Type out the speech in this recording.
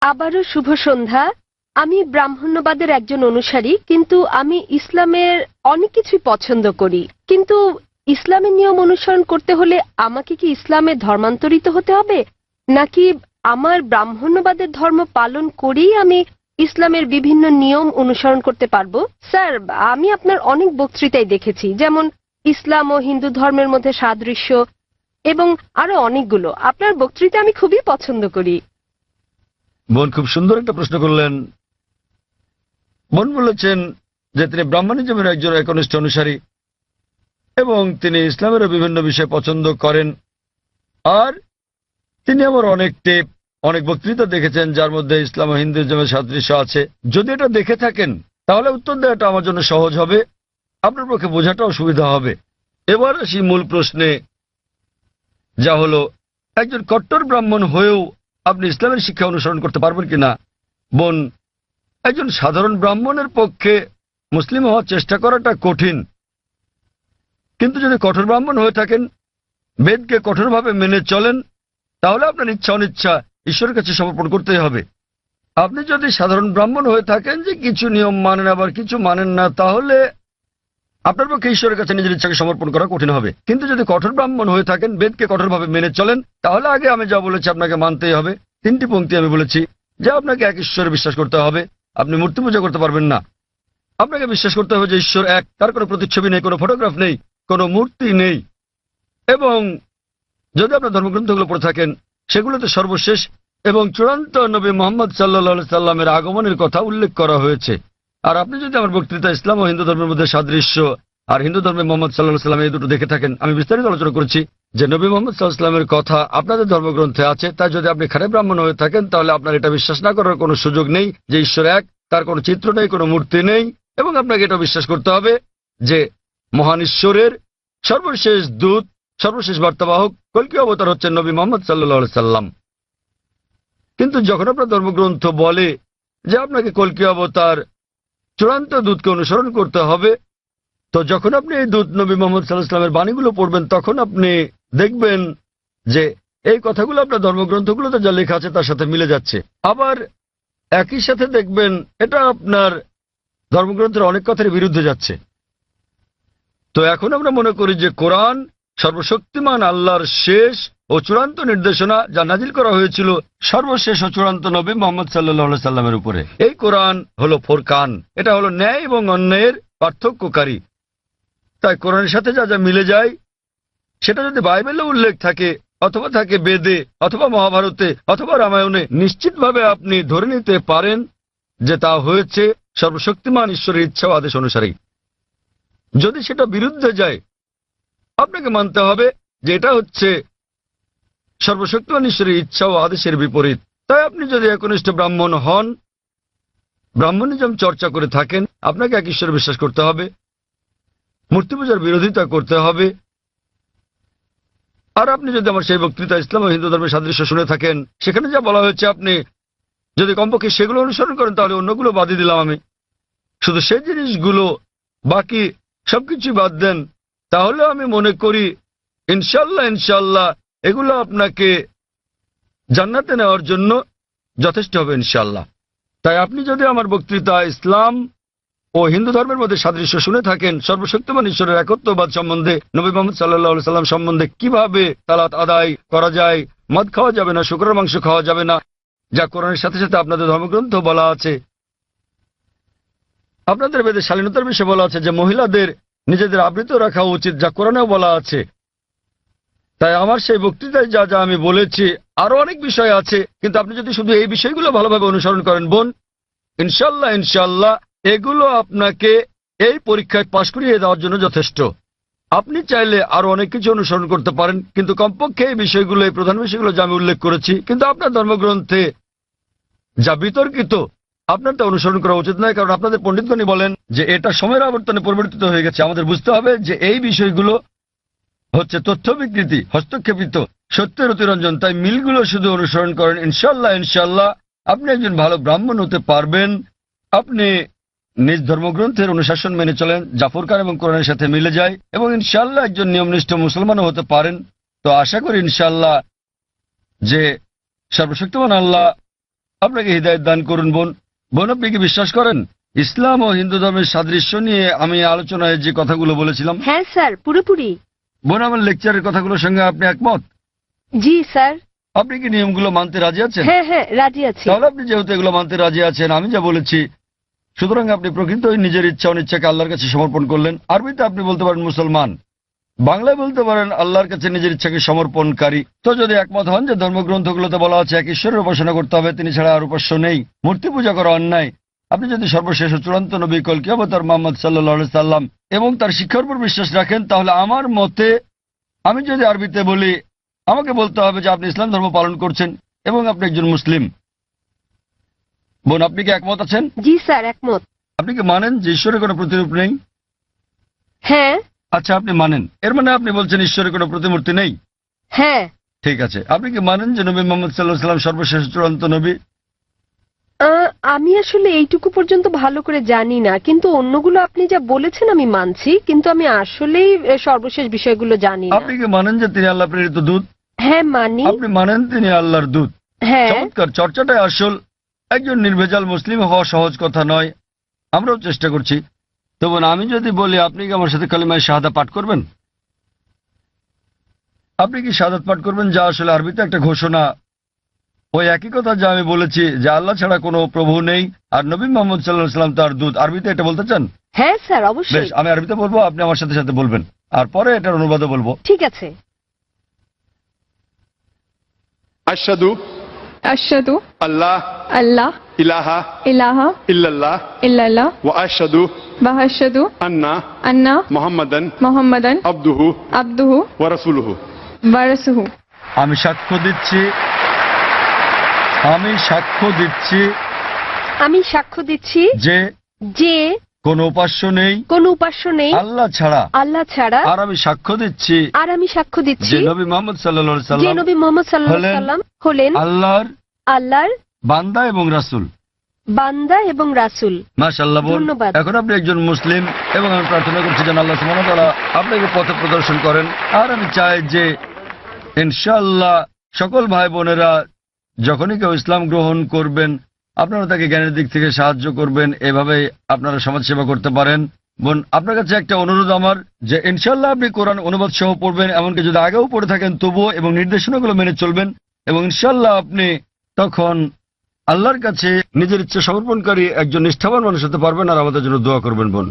আবারও শুভ সন্ধ্যা। আমি ব্রাহ্মণ্যবাদের একজন অনুসারী, কিন্তু আমি ইসলামের অনেক কিছুই পছন্দ করি। কিন্তু ইসলামের নিয়ম অনুসরণ করতে হলে আমাকে কি ইসলামে ধর্মান্তরিত হতে হবে, নাকি আমার ব্রাহ্মণ্যবাদের ধর্ম পালন করেই আমি ইসলামের বিভিন্ন নিয়ম অনুসরণ করতে পারবো? স্যার, আমি আপনার অনেক বক্তৃতাই দেখেছি, যেমন ইসলাম ও হিন্দু ধর্মের মধ্যে সাদৃশ্য এবং আরো অনেকগুলো। আপনার বক্তৃতা আমি খুবই পছন্দ করি। বোন খুব সুন্দর একটা প্রশ্ন করলেন। বোন বলেছেন যে তিনি ব্রাহ্মণিজমের একজন একনিষ্ঠ অনুসারী এবং তিনি ইসলামেরও বিভিন্ন বিষয় পছন্দ করেন। আর তিনি আমার অনেক টেপ, অনেক বক্তৃতা দেখেছেন যার মধ্যে ইসলাম ও হিন্দুইজমের সাদৃশ্য আছে। যদি এটা দেখে থাকেন তাহলে উত্তর দেওয়াটা আমার জন্য সহজ হবে, আপনার পক্ষে বোঝাটাও সুবিধা হবে। এবার আসি মূল প্রশ্নে, যা হলো একজন কট্টর ব্রাহ্মণ হয়েও আপনি ইসলামের শিক্ষা অনুসরণ করতে পারবেন কিনা। বোন, একজন সাধারণ ব্রাহ্মণের পক্ষে মুসলিম হওয়ার চেষ্টা করাটা কঠিন, কিন্তু যদি কঠোর ব্রাহ্মণ হয়ে থাকেন, বেদকে কঠোরভাবে মেনে চলেন, তাহলে আপনার ইচ্ছা অনিচ্ছা ঈশ্বরের কাছে সমর্পণ করতেই হবে। আপনি যদি সাধারণ ব্রাহ্মণ হয়ে থাকেন যে কিছু নিয়ম মানেন আবার কিছু মানেন না, তাহলে আপনার পক্ষে ঈশ্বরের কাছে নিজের ইচ্ছাকে সমর্পণ করা কঠিন হবে। কিন্তু যদি কঠোর ব্রাহ্মণ হয়ে থাকেন, বেদকে কঠোরভাবে মেনে চলেন, তাহলে আগে আমি যা বলেছি আপনাকে মানতেই হবে। 3টি পংক্তি আমি বলেছি যে আপনাকে এক ঈশ্বরে বিশ্বাস করতে হবে। আপনি মূর্তি পূজা করতে পারবেন না। আপনাকে বিশ্বাস করতে হবে যে ঈশ্বর এক, তার কোনো প্রতিচ্ছবি নেই, কোনো ফটোগ্রাফ নেই, কোনো মূর্তি নেই। এবং যদি আপনার ধর্মগ্রন্থগুলো পড়ে থাকেন, সেগুলোতে সর্বশেষ এবং চূড়ান্ত নবী মোহাম্মদ সাল্লাল্লাহু সাল্লামের আগমনের কথা উল্লেখ করা হয়েছে। আর আপনি যদি আমার বক্তৃতা ইসলাম ও হিন্দু ধর্মের মধ্যে সাদৃশ্য আর হিন্দু ধর্মে মোহাম্মদ সাল্লাল্লাহু সাল্লাম এই দুটো দেখে থাকেন, আমি বিস্তারিত আলোচনা করেছি যে নবী মোহাম্মদ সাল্লাল্লাহু সাল্লামের কথা আপনাদের ধর্মগ্রন্থে আছে। তাই যদি আপনি খারাপ ব্রাহ্মণ হয়ে থাকেন, তাহলে আপনার এটা বিশ্বাস না করার কোনো সুযোগ নেই যে ঈশ্বর এক, তার কোনো চিত্র নেই, কোনো মূর্তি নেই। এবং আপনাকে এটা বিশ্বাস করতে হবে যে মহান ঈশ্বরের সর্বশেষ দূত, সর্বশেষ বার্তাবাহক কল্কি অবতার হচ্ছেন নবী মোহাম্মদ সাল্লাল্লাহু সাল্লাম। কিন্তু যখন আপনার ধর্মগ্রন্থ বলে যে আপনাকে কল্কি অবতার চূড়ান্ত দূতকে অনুসরণ করতে হবে, তো যখন আপনি এই দূত নবী মোহাম্মদ সাল্লাল্লাহু আলাইহি ওয়াসাল্লামের বাণীগুলো পড়বেন, তখন আপনি দেখবেন যে এই কথাগুলো আপনার ধর্মগ্রন্থগুলোতে যা লেখা আছে তার সাথে মিলে যাচ্ছে। আবার একই সাথে দেখবেন এটা আপনার ধর্মগ্রন্থের অনেক কথার বিরুদ্ধে যাচ্ছে। তো এখন আমরা মনে করি যে কোরআন সর্বশক্তিমান আল্লাহর শেষ ও চূড়ান্ত নির্দেশনা, যা নাজিল করা হয়েছিল সর্বশেষ ও চূড়ান্ত নবী মোহাম্মদ সাল্লাল্লাহু আলাইহি সাল্লামের উপরে। এই কোরআন হলো ফোরকান, এটা হলো ন্যায় এবং অন্যায়ের পার্থক্যকারী। তাই কোরআনের সাথে যা যা মিলে যায়, সেটা যদি বাইবেলে উল্লেখ থাকে অথবা থাকে বেদে অথবা মহাভারতে অথবা রামায়ণে, নিশ্চিতভাবে আপনি ধরে নিতে পারেন যে তা হয়েছে সর্বশক্তিমান ঈশ্বরের ইচ্ছা ও আদেশ অনুসারেই। যদি সেটা বিরুদ্ধে যায়, আপনাকে মানতে হবে যে এটা হচ্ছে সর্বশক্তিমান ঈশ্বরের ইচ্ছা ও আদেশের বিপরীত। তাই আপনি যদি একনিষ্ঠ ব্রাহ্মণ হন, ব্রাহ্মণিজম চর্চা করে থাকেন, আপনাকে এক ঈশ্বরে বিশ্বাস করতে হবে, মূর্তি পূজার বিরোধিতা করতে হবে। আর আপনি যদি আমার সেই বক্তৃতা ইসলাম ও হিন্দু ধর্মের সাদৃশ্য শুনে থাকেন, সেখানে যা বলা হয়েছে আপনি যদি কমপক্ষে সেগুলো অনুসরণ করেন, তাহলে অন্যগুলো বাদই দিলাম আমি, শুধু সেই জিনিসগুলো, বাকি সবকিছু বাদ দেন, তাহলে আমি মনে করি ইনশাল্লাহ এগুলো আপনাকে জান্নাতে নেওয়ার জন্য যথেষ্ট হবে ইনশাল্লাহ। তাই আপনি যদি আমার বক্তৃতা ইসলাম ও হিন্দু ধর্মের মধ্যে সাদৃশ্য শুনে থাকেন, সর্বশক্তিমান ঈশ্বরের একত্ববাদ সম্বন্ধে, নবী মোহাম্মদ সাল্লাল্লাহু আলাইহি সাল্লাম সম্বন্ধে, কিভাবে সালাত আদায় করা যায়, মদ খাওয়া যাবে না, শুকরের মাংস খাওয়া যাবে না, যা কোরআনের সাথে সাথে আপনাদের ধর্মগ্রন্থ বলা আছে, আপনাদের বেদে শালীনতার বিষয়ে বলা আছে যে মহিলাদের নিজেদের আবৃত রাখা উচিত, যা কোরআনেও বলা আছে। তাই আমার সেই বক্তৃতায় যা যা আমি বলেছি, আরো অনেক বিষয় আছে, কিন্তু আপনি যদি শুধু এই বিষয়গুলো ভালোভাবে অনুসরণ করেন বোন, ইনশাল্লাহ এগুলো আপনাকে এই পরীক্ষায় পাশ করিয়ে দেওয়ার জন্য যথেষ্ট। আপনি চাইলে আরো অনেক কিছু অনুসরণ করতে পারেন, কিন্তু কমপক্ষে এই বিষয়গুলো, এই প্রধান বিষয়গুলো যা আমি উল্লেখ করেছি, কিন্তু আপনার ধর্মগ্রন্থে যা বিতর্কিত, আপনার তা অনুসরণ করা উচিত নয়, কারণ আপনাদের পণ্ডিতগণই বলেন যে এটা সময়ের আবর্তনে পরিবর্তিত হয়ে গেছে। আমাদের বুঝতে হবে যে এই বিষয়গুলো হচ্ছে তথ্য বিকৃতি, হস্তক্ষেপিত, সত্যের অতিরঞ্জন। তাই মিলগুলো শুধু অনুসরণ করেন, ইনশাল্লাহ আপনি একজন ভালো ব্রাহ্মণ হতে পারবেন। আপনি নিজ ধর্মগ্রন্থের অনুশাসন মেনে চলেন, জাফর খান এবং কোরআনের সাথে মিলে যায়, এবং ইনশাল্লাহ একজন নিয়মনিষ্ঠ মুসলমানও হতে পারেন। তো আশা করি ইনশাল্লাহ যে সর্বশক্তিমান আল্লাহ আপনাকে হৃদায়ত দান করুন। বোন বোন আপনি কি বিশ্বাস করেন ইসলাম ও হিন্দু ধর্মের সাদৃশ্য নিয়ে আমি আলোচনায় যে কথাগুলো বলেছিলাম? হ্যাঁ স্যার, পুরোপুরি। বোন আমার লেকচারের কথাগুলোর সঙ্গে আপনি একমত? জি স্যার। আপনি কি নিয়মগুলো মানতে রাজি আছেন? হ্যাঁ হ্যাঁ, রাজি আছি। তাহলে আপনি যেহেতু এগুলো মানতে রাজি আছেন, আমি যা বলেছি, সুতরাং আপনি প্রকৃতই নিজের ইচ্ছা অনিচ্ছাকে আল্লাহর কাছে সমর্পণ করলেন। আরবিতে আপনি বলতে পারেন মুসলমান, বাংলায় বলতে পারেন আল্লাহর কাছে নিজের ইচ্ছাকে সমর্পণকারী। তো যদি একমত হন যে ধর্মগ্রন্থগুলোতে বলা আছে এক ঈশ্বরের উপাসনা করতে হবে, তিনি ছাড়া আর উপাস্য নেই, মূর্তি পূজা করা অন্যায়, আপনি যদি সর্বশেষ ও চূড়ান্ত নবী কলকি অবতার মুহাম্মদ সাল্লাল্লাহু আলাইহি সাল্লাম এবং তার শিক্ষার উপর বিশ্বাস রাখেন, তাহলে আমার মতে আমি যদি আরবিতে বলি, আমাকে বলতে হবে যে আপনি ইসলাম ধর্ম পালন করছেন এবং আপনি একজন মুসলিম। বোন আপনি কি একমত আছেন? জি স্যার, একমত। আপনি কি মানেন যে ঈশ্বরের কোনো প্রতিরূপ নেই? হ্যাঁ। আচ্ছা, আপনি মানেন, এর মানে আপনি বলছেন ঈশ্বরের কোনো প্রতিমূর্তি নেই? হ্যাঁ। ঠিক আছে। আপনি কি মানেন যে নবী মুহাম্মদ সাল্লাল্লাহু আলাইহি সাল্লাম সর্বশেষ চূড়ান্ত নবী? আমি আসলে এইটুকু পর্যন্ত ভালো করে জানি না, কিন্তু অন্যগুলো আপনি যা বলেছেন আমি মানছি, কিন্তু আমি আসলেই সর্বশেষ বিষয়গুলো জানি না। আপনি কি মানেন যে তিনি আল্লাহ প্রেরিত দূত? হ্যাঁ মানি। আপনি মানেন তিনি আল্লাহর দূত? হ্যাঁ। চমৎকার, চর্চাটাই আসল। একজন নির্ভেজাল মুসলিম হওয়া সহজ কথা নয়, আমরাও চেষ্টা করছি। তো বোন আমি যদি বলি আপনি কি আমার সাথে কালিমায়ে শাহাদা পাঠ করবেন? আপনি কি শাহাদাত পাঠ করবেন, যা আসলে আরবিতে একটা ঘোষণা, ওই একই কথা যা আমি বলেছি যে আল্লাহ ছাড়া কোনো প্রভু নেই আর নবী মুহাম্মদ সাল্লাল্লাহু আলাইহি সাল্লাম তার দূত? আরবিতে এটা বলতে চান? হ্যাঁ স্যার, বেশ, অবশ্যই। আমি আরবিতে বলবো, আপনি আমার সাথে সাথে বলবেন, আর পরে এটার অনুবাদও বলবো। ঠিক আছে। আশহাদু আশহাদু আল্লাহ আল্লাহ ইলাহা ইলাহা ইল্লাল্লাহ ইল্লাল্লাহ ওয়া আশহাদু ওয়া আশহাদু আন্না আন্না মুহাম্মাদান মুহাম্মাদান আবদুহু আবদুহু ওয়া রাসূলুহু। ওয়া রাসূলুহু। আমি সাক্ষ্য দিচ্ছি, আমি সাক্ষ্য দিচ্ছি আমি সাক্ষ্য দিচ্ছি যে যে কোনো উপাস্য নেই কোনো উপাস্য নেই আল্লাহ ছাড়া, আল্লাহ ছাড়া, আর আমি সাক্ষ্য দিচ্ছি আর আমি সাক্ষ্য দিচ্ছি যে নবী মুহাম্মদ সাল্লাল্লাহু আলাইহি যে সাল্লাম নবী মুহাম্মদ সাল্লাল্লাহু আলাইহি হলেন সাল্লাম হলেন আল্লাহর আল্লাহর বান্দা এবং রাসূল। বান্দা এবং রাসূল। মাশাআল্লাহ বোন, ধন্যবাদ। এখন আপনি একজন মুসলিম এবং আমি প্রার্থনা করছি যেন আল্লাহ সুবহানাহু ওয়া তাআলা আপনাকে পথ প্রদর্শন করেন। আর আমি চাই যে ইনশাআল্লাহ সকল ভাই বোনেরা যখনই কেউ ইসলাম গ্রহণ করবেন, আপনারা তাকে জ্ঞানের দিক থেকে সাহায্য করবেন, এভাবেই আপনারা সমাজসেবা করতে পারেন। বোন আপনার কাছে একটা অনুরোধ আমার, যে ইনশাআল্লাহ আপনি কোরআন অনুবাদ সহ পড়বেন, এমনকি যদি আগেও পড়ে থাকেন তবুও, এবং নির্দেশনাগুলো মেনে চলবেন, এবং ইনশাআল্লাহ আপনি তখন আল্লাহর কাছে নিজের ইচ্ছা সমর্পণকারী একজন নিষ্ঠাবান মানুষ হতে পারবেন। আর আমাদের জন্য দোয়া করবেন বোন।